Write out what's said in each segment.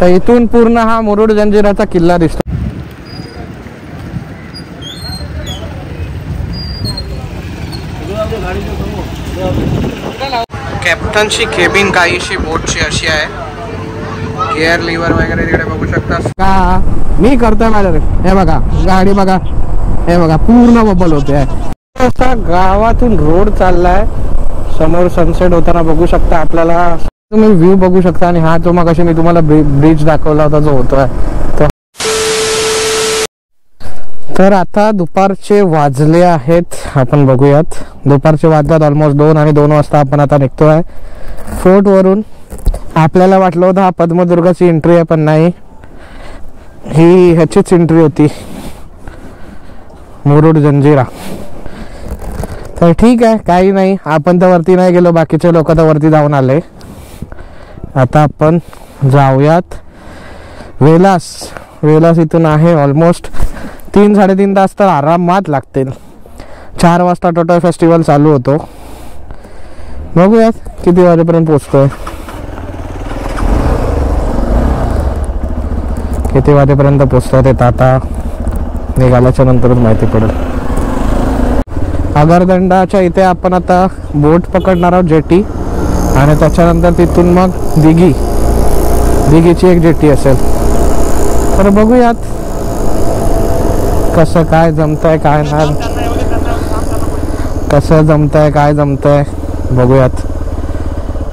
तर इथून पूर्ण हा मुरुड जंजिराचा किल्ला दिसतो. कॅप्टनची केबिन काहीशी बोटची अशी आहे. गिअर लिव्हर वगैरे तिकडे बघू शकता का. मी करतोय माझ्या. हे बघा गाडी बघा, हे बघा पूर्ण बबल होते. असा गावातून रोड चाललाय. समोर सनसेट होताना बघू शकता आपल्याला. तुम्ही व्ह्यू बघू शकता. आणि हा जो मगाशी मी तुम्हाला ब्रिज दाखवला होता जो होतोय तो. तर आता दुपारचे वाजले आहेत. आपण बघूयात. दुपारचे वाजल्यात ऑलमोस्ट 2 आणि 2 वाजता आपण आता निघतोय फोर्ट वरून. आपल्याला वाटलं होतं हा पद्मदुर्गाची एंट्री आहे, पण नाही, ही ह्याचीच एंट्री होती, मुरुड जंजिरा. तर ठीक आहे, काही नाही. आपण तर वरती नाही गेलो, बाकीचे लोक तर वरती जाऊन आले. आता आपण जाऊयात वेलास. वेलास इथून आहे ऑलमोस्ट 3-3.5 तास तर आरामात लागतील. 4 वाजता टोटल फेस्टिवल चालू होतो. बघूयात किती वाजेपर्यंत पोहोचतोय. किती वाजेपर्यंत पोहोचतोय ते आता निघाल्याच्या नंतरच माहिती पडेल. आगरदंडाच्या इथे आपण आता बोट पकडणार आहोत, जेटी. आणि त्याच्यानंतर तिथून मग दिघीची एक जेटी असेल. तर बघूयात कसं काय जमतंय काय नाही, कसं जमतंय काय जमतंय बघूयात.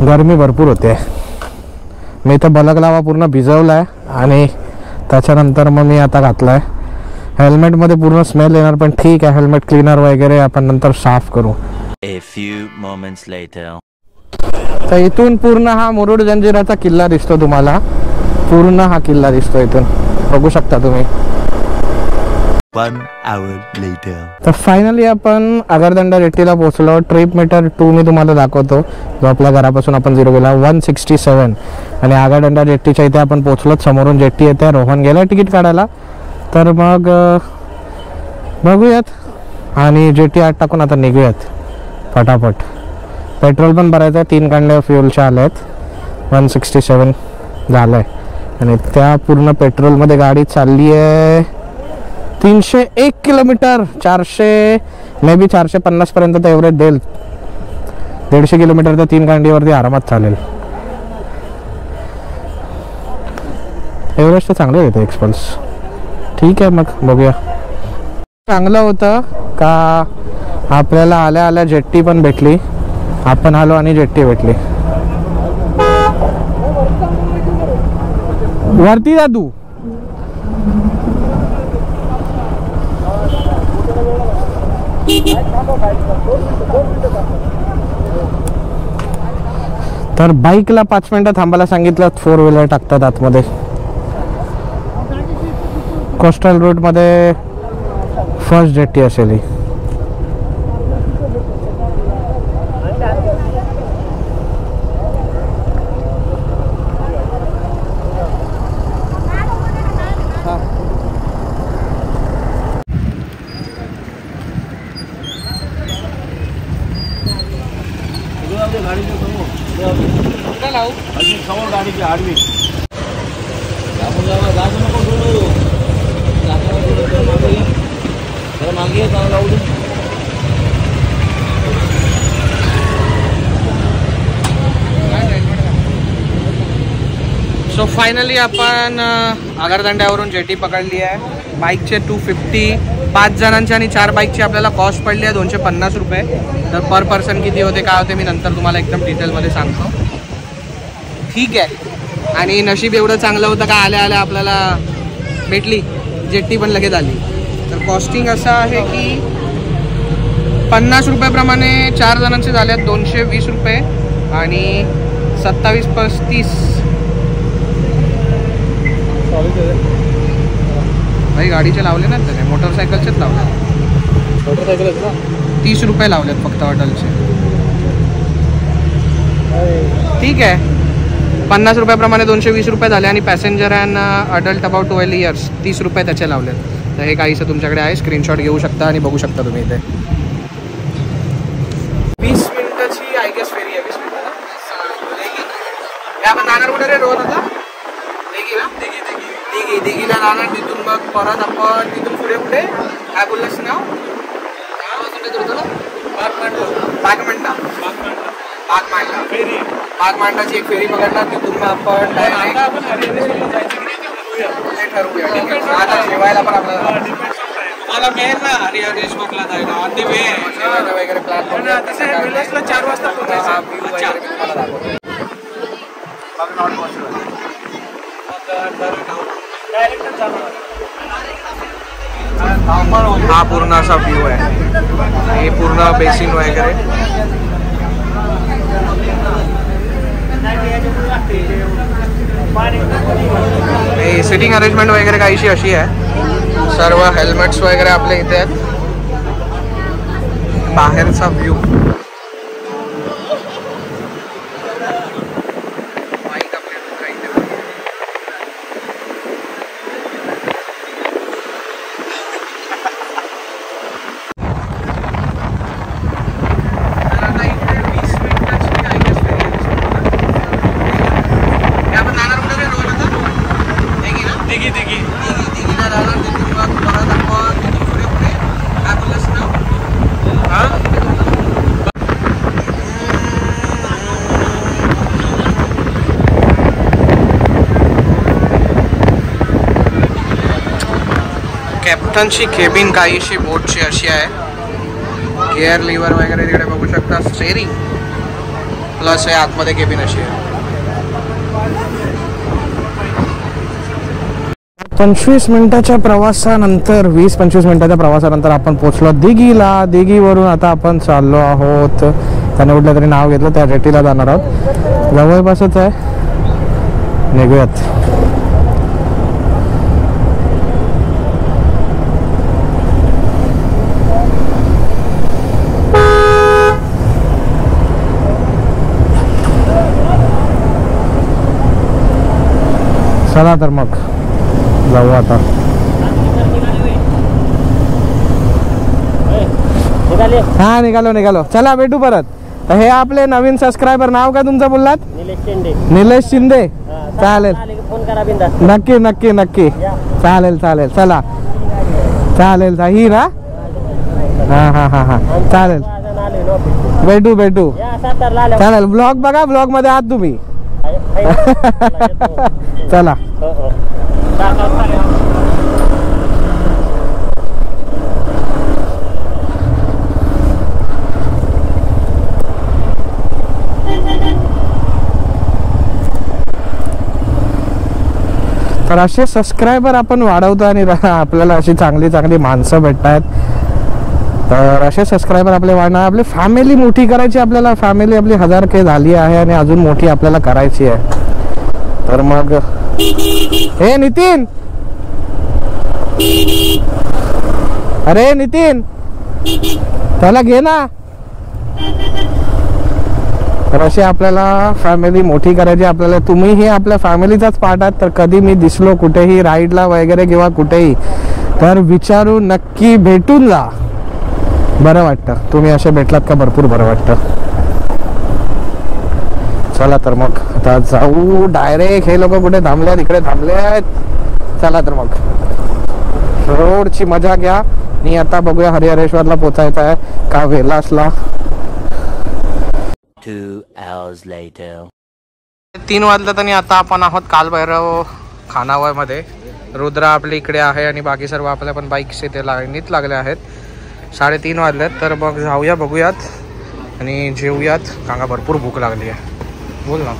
गरमी भरपूर होते. मी तर बलगलावा पूर्ण भिजवलाय आणि त्याच्यानंतर मग मी आता घातलाय. हेल्मेटमध्ये पूर्ण स्मेल येणार, पण ठीक आहे, हेल्मेट क्लीनर वगैरे आपण नंतर साफ करू. A few moments later. तर इथून पूर्ण हा मुरुड जंजिराचा किल्ला दिसतो तुम्हाला. पूर्ण हा किल्ला दिसतो इथून, बघू शकता तुम्ही. 1 hour later. तर फायनली आपण आगरदंडा जेट्टीला पोहोचलो. ट्रिप मीटर 2 मी तुम्हाला दाखवतो, जो आपल्या घरापासून आपण 0 गेला 167. आणि आगरदंडा जेट्टीच्या इथे आपण पोहोचलो. समोरून जेट्टी येते. रोहन गेला तिकीट काढायला. तर मग बघूयात आणि जेट्टी आत टाकून आता निघूयात फटाफट. पेट्रोल पण भरायचं आहे. 3 कांड्या फ्युलच्या आल्या आहेत. 167 झालं आहे. आणि त्या पूर्ण पेट्रोलमध्ये गाडी चालली आहे 301 किलोमीटर. 400 मे बी 450 पर्यंत तर एव्हरेज देईल. 150 किलोमीटर तर 3 कांडीवरती आरामात चालेल. एव्हरेज तर चांगलं येतं एक्सपल्स. ठीक आहे, मग बघूया. चांगलं होतं का आपल्याला आल्या आल्या जेट्टी पण भेटली. आपण आलो आणि जेट्टी भेटली. वरती जा तू. तर बाईकला 5 मिनिटं थांबायला सांगितलं. 4 व्हीलर टाकतात आतमध्ये. कोस्टल रूट मध्ये फर्स्ट जेट्टी असेल ही. गाडीची आडवी मागे सो फायनली आपण आगरदंड्यावरून जेटी पकडली आहे. बाईकचे 250, 5 जणांची आणि 4 बाईकची आपल्याला कॉस्ट पडली आहे 250 रुपये. तर पर पर्सन किती होते काय होते मी नंतर तुम्हाला एकदम डिटेलमध्ये सांगतो. ठीक आहे. आणि नशीब एवढं चांगलं होतं का आल्या आल्या आपल्याला भेटली जेट्टी पण लगेच आली. तर कॉस्टिंग असं आहे की 50 रुपयाप्रमाणे 4 जणांचे झाले आहेत 220 रुपये. आणि 27-35 भाई गाडीचे लावले नाहीत त्याने, मोटरसायकलचेच लावले. मोटरसायकल ना 30 रुपये लावलेत फक्त हॉटेलचे. ठीक आहे. 50 रुपयाप्रमाणे 220 रुपये झाले. आणि passenger and adult about 12 years 30 रुपये त्याचे लावलेत. तर हे काहीसं तुमच्याकडे आहे. स्क्रीनशॉट घेऊ शकता आणि बघू शकता तुम्ही इथे. 20 मिनिटाची आय गेस फेरी आहे. 20 मिनिटं आपण जाणार कुठे रे रोहन आता? लेगी ना. आणि दिघीला जाणार तिथून मग परत आपण तिथून पुढे कुठे काय बोललंस नाव बागमांडाची एक फेरी पकडणार तिथून मग आपण ठरवूया. आता जेवायला पण आपल्याला मला मेन ना हरिहरेश्वरला जायला आधी जेवायला वगैरे प्लॅन 4 वाजता हा पूर्ण असा व्ह्यू आहे. हे पूर्ण बेसिन वगैरे सिटिंग अरेंजमेंट वगैरे काहीशी अशी आहे. सर्व हेल्मेट्स वगैरे आपल्या इथे आहेत. बाहेरचा व्ह्यू कॅप्टनची केबिन काहीशी बोटची अशी आहे. गिअर लिव्हर वगैरे तिकडे बघू शकता. स्टेरिंग प्लस आहे आतमध्ये केबिन अशी आहे. 25 मिनिटाच्या प्रवासानंतर 20-25 मिनिटाच्या प्रवासानंतर आपण पोहोचलो दिघीला. दिघीवरून आता आपण चाललो आहोत. त्याने कुठलं तरी नाव घेतलं त्या जेटीला जाणार आहोत. जवळपासच आहे. निघूयात. चला तर मग जाऊ आता. हा निघालो. चला भेटू परत. हे आपले नवीन सबस्क्रायबर. नाव काय तुमचं बोललात? निलेश शिंदे. चालेल नक्की चालेल. चला चालेल. ही ना हा चालेल. भेटू चालेल. ब्लॉग बघा. ब्लॉग मध्ये आहात तुम्ही. चला तर असे सबस्क्रायबर आपण वाढवतो आणि आपल्याला अशी चांगली माणसं भेटतात. तर असे सबस्क्रायबर आपले वाढणार. आपली फॅमिली मोठी करायची. आपल्याला फॅमिली आपली 1000K झाली आहे आणि अजून मोठी आपल्याला करायची आहे. तर मग हे नितीन, अरे नितीन त्याला घे ना. तर अशी आपल्याला फॅमिली मोठी करायची. आपल्याला तुम्हीही आपल्या फॅमिलीचाच पार्ट आहात. तर कधी मी दिसलो कुठेही राईडला वगैरे किंवा कुठेही तर विचारू नक्की. भेटून जा. बरं वाटतं. तुम्ही असे भेटलात का भरपूर बरं वाटतं. चला तर मग आता जाऊ डायरेक्ट. हे लोक कुठे थांबले आहेत? इकडे थांबले आहेत. चला तर मग रोडची मजा घ्या. आणि आता बघूया हरिहरेश्वरला पोचायचं आहे का वेलासला. 2 hours later. 3 वाजल्यात आणि आता आपण आहोत कालभैरव खानावळ मध्ये. रुद्रा आपल्या इकडे आहे आणि बाकी सर्व आपल्या पण बाईक्स इथे लाईनीत लागल्या आहेत. 3:30 वाजल्यात. तर मग जाऊया बघूयात आणि जेवूयात. कांगा भरपूर भूक लागली आहे. बोल ना.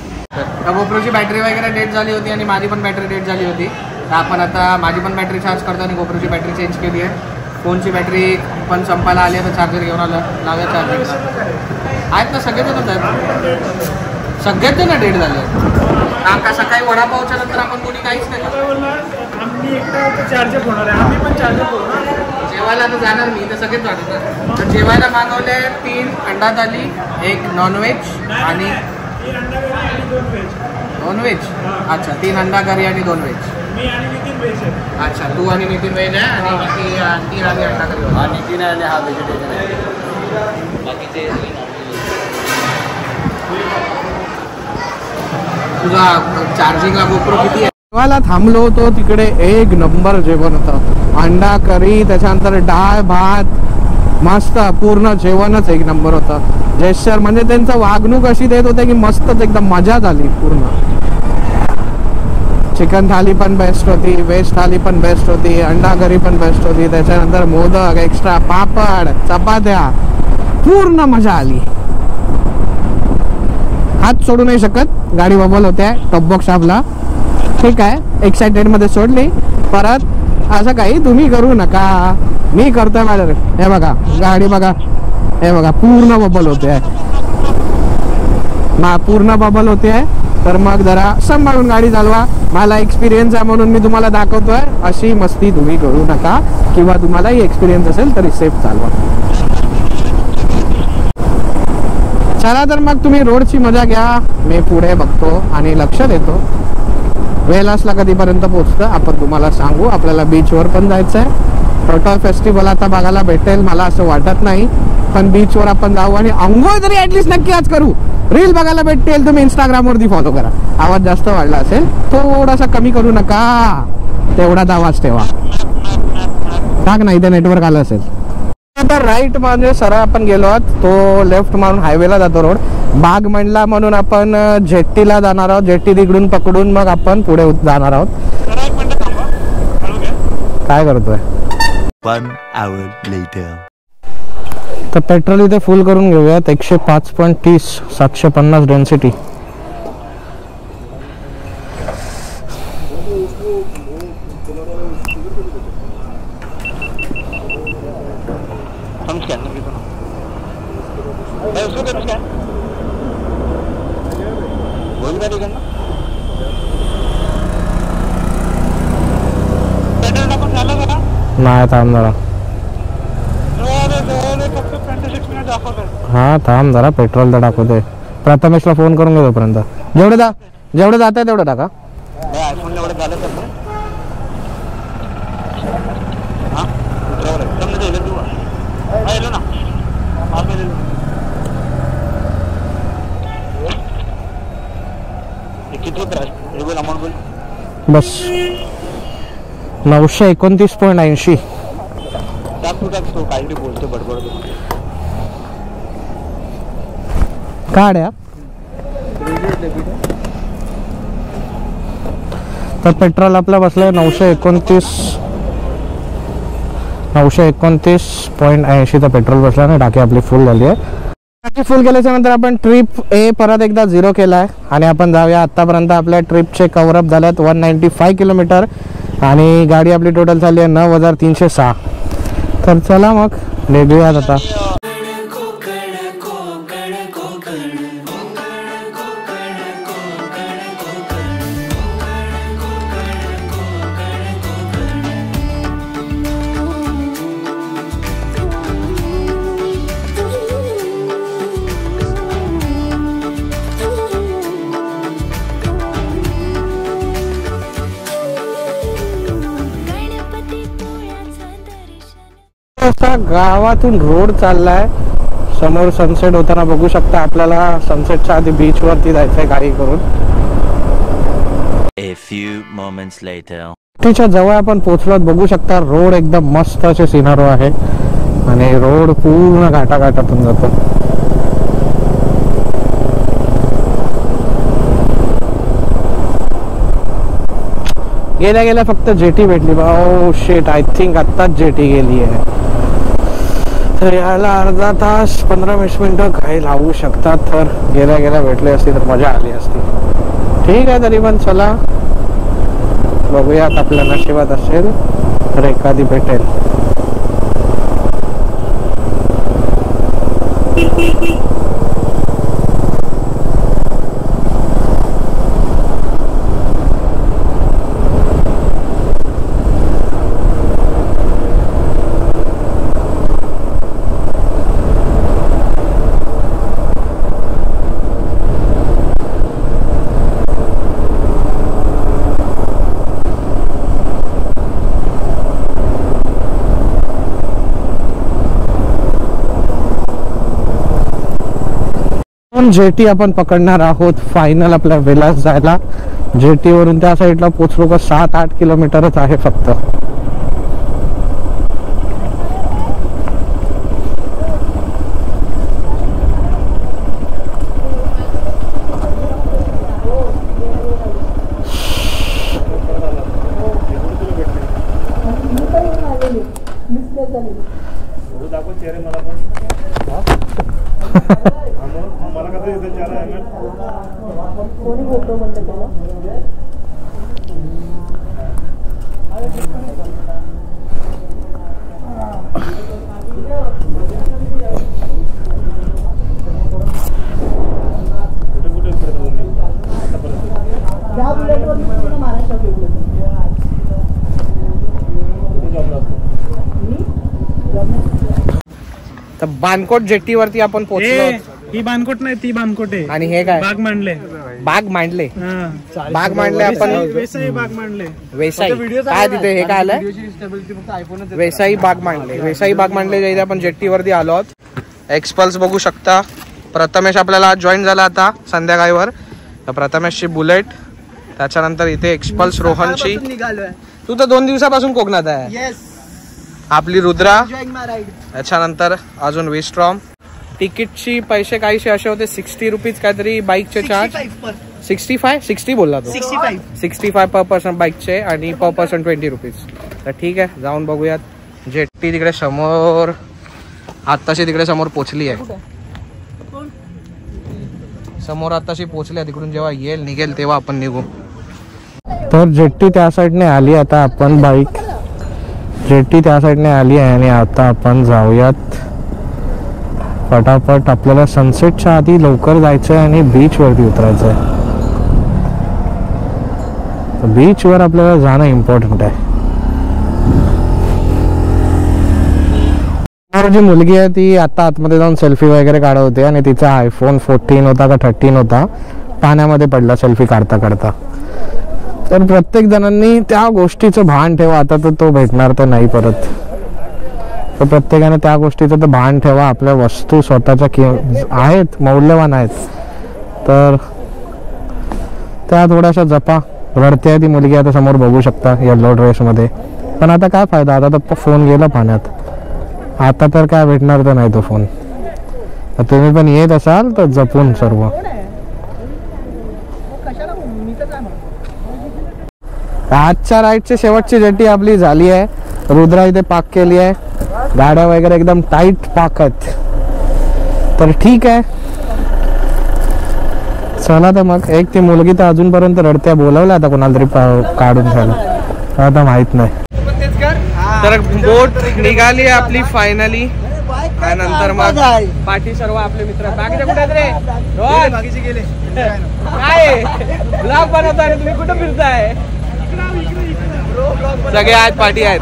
गोप्रोची बॅटरी वगैरे डेट झाली होती आणि माझी पण बॅटरी डेट झाली होती. तर आपण आता माझी पण बॅटरी चार्ज करतो आणि गोप्रोची बॅटरी चेंज केली आहे. फोनची बॅटरी पण संपायला आली आहे. तर चार्जर घेऊन लावूया चार्जिंग. आहेत ना सगळेजणच आहेत. सगळ्यात ना डेट झाले. का सकाळी वडापावच्या नंतर आपण कोणी काहीच नाही चार्जर होणार आहे. आम्ही पण चार्जर करू. जेवायला तर जाणार मी. तर सगळेच जाणार. तर जेवायला मागवले 3 अंडा थाली, 1 नॉनव्हेज आणि 2 व्हेज. अच्छा 3 अंडा करी आणि 2 व्हेज. अच्छा तू आणि नितीन व्हेज आहे आणि बाकी 3 आणि अंडा करी. नितीन आणि हा व्हेजिटेरियन आहे. बाकीचे तुझा चार्जिंगला गोप्रो किती आहे? जेवायला थांबलो होतो तिकडे एक नंबर जेवण होतं. अंडा करी, त्याच्यानंतर डाळ भात, मस्त पूर्ण जेवणच एक नंबर होतं. जेस्चर म्हणजे त्यांचं वागणूक अशी देत होते की मस्तच एकदम मजा झाली पूर्ण. चिकन थाली पण बेस्ट होती, व्हेज थाली पण बेस्ट होती, अंडा करी पण बेस्ट होती, त्याच्यानंतर मोदक एक्स्ट्रा, पापड, चपात्या, पूर्ण मजा आली. हात सोडू नाही शकत, गाडी बबल होत्या टॉप बॉक्स आपला. ठीक आहे, एक्साइटेड मध्ये सोडली. परत असं काही तुम्ही करू नका, मी करतोय माझ्या. हे बघा गाडी बघा, हे बघा पूर्ण बबल होते, पूर्ण बबल होते. तर मग जरा सांभाळून गाडी चालवा. मला एक्सपिरियन्स आहे म्हणून मी तुम्हाला दाखवतोय. अशी मस्ती तुम्ही करू नका, किंवा तुम्हालाही एक्सपिरियन्स असेल तरी सेफ चालवा. चला तर मग तुम्ही रोडची मजा घ्या, मी पुढे बघतो आणि लक्ष देतो. वेलासला कधीपर्यंत पोहोचतं आपण तुम्हाला सांगू. आपल्याला बीचवर पण जायचं आहे. टोटल फेस्टिवल आता बघायला भेटेल मला असं वाटत नाही, पण बीचवर आपण जाऊ आणि अंघोळ तरी ऍटलीस्ट नक्की आज करू. रील बघायला भेटेल, तुम्ही इंस्टाग्रामवरती फॉलो करा. आवाज जास्त वाढला असेल थोडासा कमी करू नका, तेवढाच आवाज ठेवा. टाक नाही ते नेटवर्क आलं असेल. आता राईट म्हणजे सरळ आपण गेलो आहोत, तो लेफ्ट मारून हायवेला जातो रोड. बाग मंडला म्हणून आपण जेट्टीला जाणार आहोत. जेट्टी तिकडून पकडून मग आपण पुढे जाणार आहोत. काय करतोय? 1 hour later. तर पेट्रोल इथे फुल करून घेऊयात. 105.30, 750 डेन्सिटी. नाही थांब जरा, हा थांब जरा, पेट्रोल तर दाखवतोय. प्रथमेशला फोन करून घेतो पर्यंत. जेवढे जात आहे तेवढं टाका. बस 929.80. काढ या. तर पेट्रोल आपलं बसलंय 929.80 तर पेट्रोल बसला आणि टाकी आपली फुल झाली आहे. टाकी फुल केल्याच्या नंतर आपण ट्रिप ए परत एकदा 0 केलाय आणि आपण जाऊया. आतापर्यंत आपल्या ट्रिपचे कव्हरअप झाल्यात 195 किलोमीटर आणि गाडी आपली टोटल झाली आहे 9,306. तर चला मग निघूयात आता. गावातून रोड चाललाय, समोर सनसेट होताना बघू शकता. आपल्याला सनसेटच्या आधी बीच वरती जायचंय गाडी करून. A few moments later. तिच्या जवळ आपण पोहोचलो, बघू शकता. रोड एकदम मस्त असे सिनारो आहे आणि रोड पूर्ण घाटाघाटातून जातो. गेल्या गेल्या फक्त जेटी भेटली. ओ शेट, आय थिंक आत्ताच जेटी गेली आहे. तर याला अर्धा तास 15-20 मिनिटं काही लावू शकतात. तर गेल्या गेल्या भेटले असती तर मजा आली असती. ठीक आहे, तरी पण चला बघूयात, आपल्या नशिबात असेल तर एखादी भेटेल. इथून जेटी आपण पकडणार आहोत फायनल आपल्या विलास जायला. जेटी वरून त्या साईडला पोचलो का 7-8 किलोमीटरच आहे फक्त. तर बानकोट जेट्टीवरती आपण पोहोचलो. ही बानकोट नाही, ती बानकोट आहे. आणि हे काय? बाग मांडले. बाग मांडले. हा. बाग मांडले आपण. वेसाई बाग मांडले. वेसाई काय तिथे हे काय आलंय? वेसाई बाग मांडले. वेसाई बाग मांडले इथे आपण जेट्टीवरती आलो आहोत. एक्सपल्स बघू शकता. प्रथमेश आपल्याला जॉईन झाला आता संध्याकाळीवर. तर प्रथमेशची बुलेट, त्याच्यानंतर इथे एक्सपल्स रोहनची. तू तर 2 दिवसापासून कोकणात आहे. आपली रुद्रा, त्याच्यानंतर अजून विस्ट्रॉम. तिकीटची पैसे काहीसे असे होते 60 रुपीज काहीतरी बाईकचे चार्ज. 60 बोलला तो. 65 पर पर्सन बाईकचे आणि पर पर्सन 20 रुपीज. तर ठीक आहे, जाऊन बघूयात. जेट्टी तिकडे समोर, आत्ताशी तिकडे समोर पोचली आहे. समोर आत्ताशी पोचली आहे. तिकडून जेव्हा येईल निघेल तेव्हा आपण निघू. तर जेट्टी त्या साईडने आली. आता आपण बाईक जेट्टी त्या साईडने आली आहे आणि आता आपण जाऊयात फटाफट. आपल्याला सनसेटच्या आधी लवकर जायचं आहे आणि बीच वरती उतरायचं आहे. बीच वर आपल्याला जाणं इम्पॉर्टंट आहे. जी मुलगी आहे ती आता आतमध्ये जाऊन सेल्फी वगैरे काढत होते आणि तिचा आयफोन 14 होता का 13 होता, पाण्यामध्ये पडला सेल्फी काढता काढता. तर प्रत्येक जणांनी त्या गोष्टीचं भान ठेवा. आता तर तो भेटणार तर नाही परत. तर प्रत्येकाने त्या गोष्टीचं तर भान ठेवा. आपल्या वस्तू स्वतःच्या आहेत, मौल्यवान आहेत, तर त्या थोड्याशा जपा. रडते ती मुलगी आता समोर बघू शकता येलो ड्रेसमध्ये. पण आता काय फायदा, आता तर फोन गेला पाण्यात. आता तर काय भेटणार तर नाही तो फोन. तर तुम्ही पण येत असाल तर जपून सर्व. आजच्या राईडची शेवटची जेट्टी आपली झाली आहे. रुद्रा इथे पार्क केली आहे. गाड्या वगैरे एकदम टाईट पार्क आहेत. तर ठीक आहे, चला तर मग. एक ती मुलगी तर अजूनपर्यंत रडते. बोलावलं आता कोणाला तरी काढून घ्यायला, आता माहित नाही. तर बोट निघाली आपली फायनली. त्यानंतर मग पाठी सर्व आपले मित्र. बाकीचे कुठे आहेत रे? बाकीचे गेले. काय ब्लॉग बनवताय तुम्ही? कुठं फिरताय? सगळे आहेत, पाठी आहेत.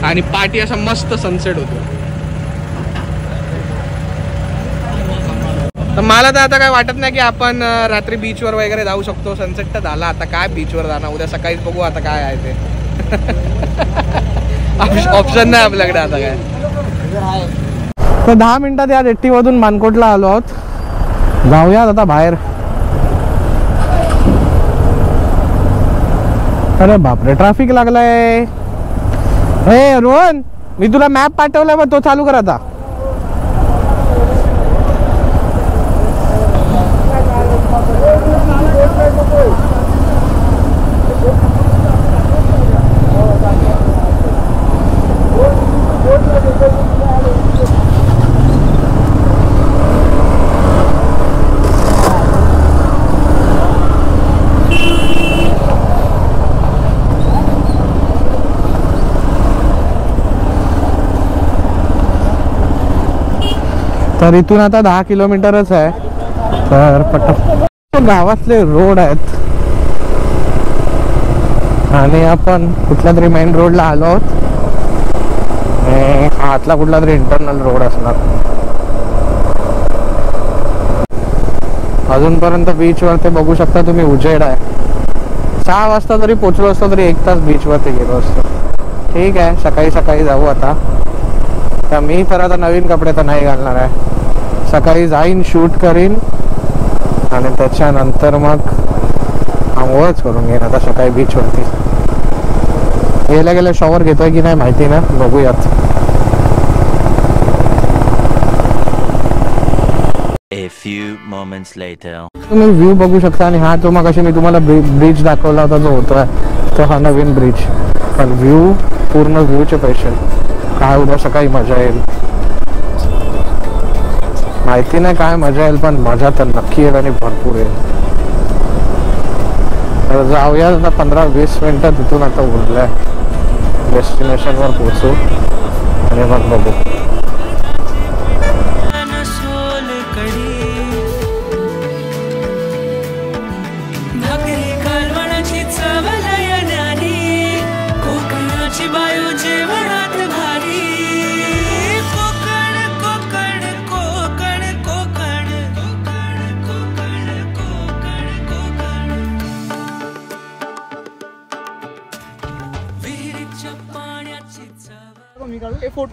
आणि पाठी असा मस्त सनसेट होतो. तर मला तर आता काय वाटत नाही की आपण रात्री बीचवर वगैरे जाऊ शकतो. सनसेट तर झाला, आता काय बीचवर जाणार? उद्या सकाळीच बघू आता काय आहे ते. ऑप्शन नाही आपल्याकडे आता काय. तर 10 मिनिटात या जेट्टीमधून मानकोटला आलो आहोत. जाऊयात आता बाहेर. अरे बापरे, ट्रॅफिक लागलाय. हे रोहन, मी तुला मॅप पाठवलाय, मग तो चालू कर आता. तर इथून आता 10 किलोमीटरच आहे. तर पट्टा गावातले रोड आहेत आणि आपण कुठल्या तरी मेन रोडला आलो आहोत. आतला कुठला तरी इंटरनल रोड असणार. अजूनपर्यंत बीचवर ते बघू शकता तुम्ही, उजेड आहे. 6 वाजता जरी पोचलो असतो तरी 1 तास बीचवरती गेलो असतो. ठीक आहे, सकाळी सकाळी जाऊ आता. तर मी तर आता नवीन कपडे तर नाही घालणार आहे. सकाळी जाईन, शूट करीन आणि त्याच्यानंतर मग आंघोळच करून घेईन आता सकाळी बीचवरती. गेल्या शॉवर घेतोय की नाही माहिती ना, बघूयात. A few moments later. तुम्ही व्ह्यू बघू शकता. आणि हा तो मग अशी मी तुम्हाला ब्रिज दाखवला होता जो होतोय तो हा नवीन ब्रिज. पण व्ह्यू पूर्ण व्ह्यूचे पैसे. काय उद्या सकाळी मजा येईल माहिती नाही काय मजा येईल, पण मजा तर नक्की येईल आणि भरपूर येईल. तर जाऊया आता 15-20 मिनिटं तिथून आता उरलंय. डेस्टिनेशनवर पोहोचू आणि मग बघू.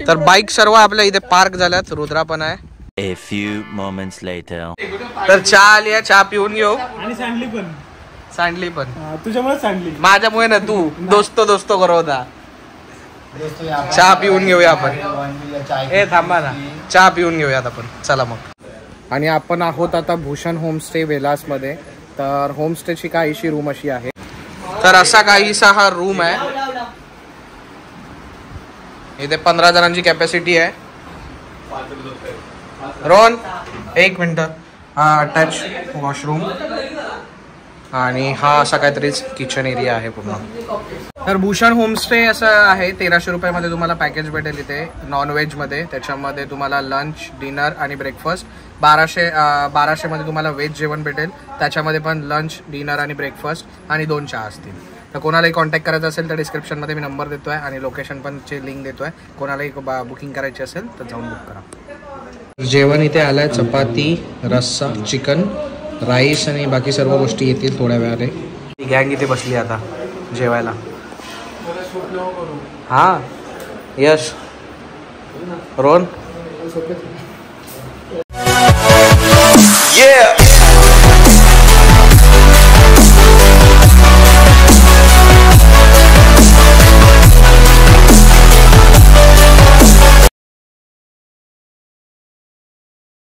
तर बाईक सर्व आपल्या इथे पार्क झाल्यात. रुद्रा पण आहे. A few moments later. तर चहा आली आहे, चहा पिऊन घेऊ. आणि सांडली पण. सांडली पण तुझ्यामुळे सांडली. माझ्यामुळे ना, तू दोस्तो करो होता. चहा पिऊन घेऊया आपण. ए थांबा ना, चहा पिऊन घेऊयात आपण. चला मग. आणि आपण आहोत आता भूषण होमस्टे वेलास मध्ये. तर होमस्टेची काहीशी रूम अशी आहे. तर असा काहीसा हा रूम आहे. इथे 15 जणांची कॅपॅसिटी आहे. रोहन 1 मिनिट. हा अटॅच वॉशरूम आणि हा असा काहीतरीच किचन एरिया आहे पूर्ण. तर भूषण होमस्टे असं आहे. 1300 रुपयामध्ये तुम्हाला पॅकेज भेटेल इथे नॉनव्हेजमध्ये. त्याच्यामध्ये तुम्हाला लंच, डिनर आणि ब्रेकफास्ट. 1200 मध्ये तुम्हाला व्हेज जेवण भेटेल. त्याच्यामध्ये पण लंच, डिनर आणि ब्रेकफास्ट आणि 2 चहा असतील. तर कोणालाही कॉन्टॅक्ट करायचं असेल तर डिस्क्रिप्शनमध्ये मी नंबर देतोय आणि लोकेशन पण ची लिंक देतोय. कोणालाही बुकिंग करायची असेल तर जाऊन बुक करा. जेवण इथे आलंय. चपाती, रस्सा, चिकन, राईस आणि बाकी सर्व गोष्टी येतील थोड्या वेळाने. ही गँग इथे बसली आता जेवायला. हा यश, रोहन. Yeah!